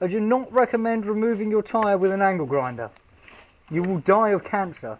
I do not recommend removing your tyre with an angle grinder. You will die of cancer.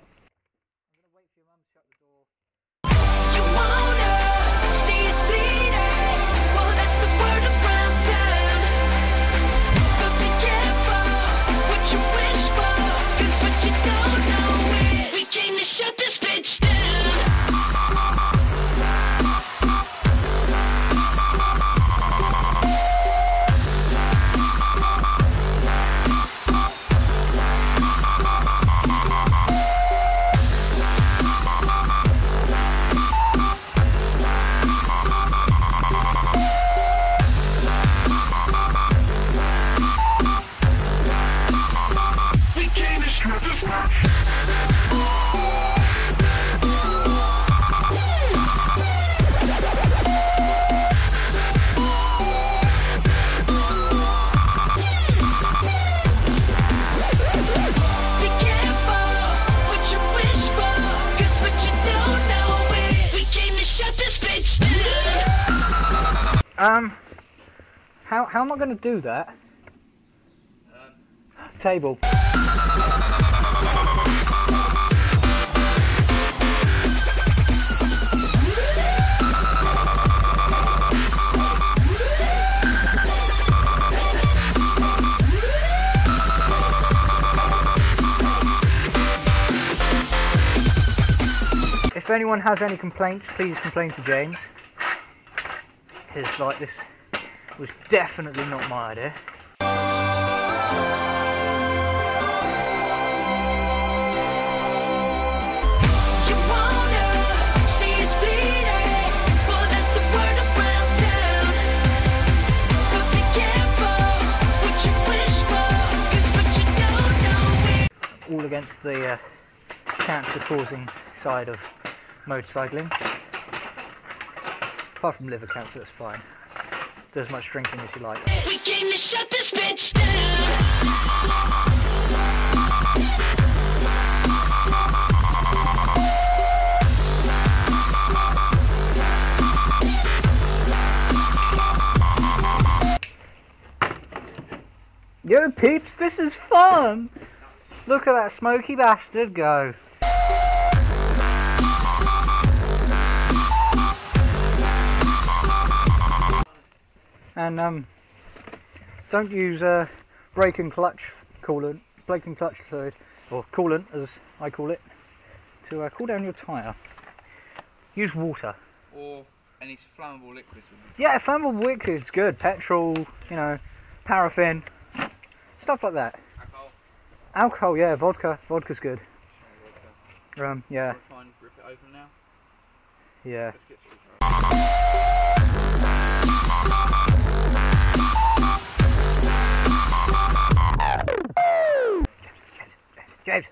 How am I going to do that? Table. If anyone has any complaints, please complain to James. Because like this was definitely not my idea. All against the cancer-causing side of motorcycling. Apart from liver cancer, that's fine. Do as much drinking as you like. We came to shut this bitch down. Yo peeps, this is fun! Look at that smoky bastard go. And don't use brake and clutch coolant, fluid, or coolant as I call it, to cool down your tyre. Use water. Or any flammable liquids. Yeah, flammable liquids good. Petrol, you know, paraffin, stuff like that. Alcohol. Alcohol, yeah, vodka. Vodka's good. Vodka. Yeah. Try and rip it open now. Yeah. Let's get through. James.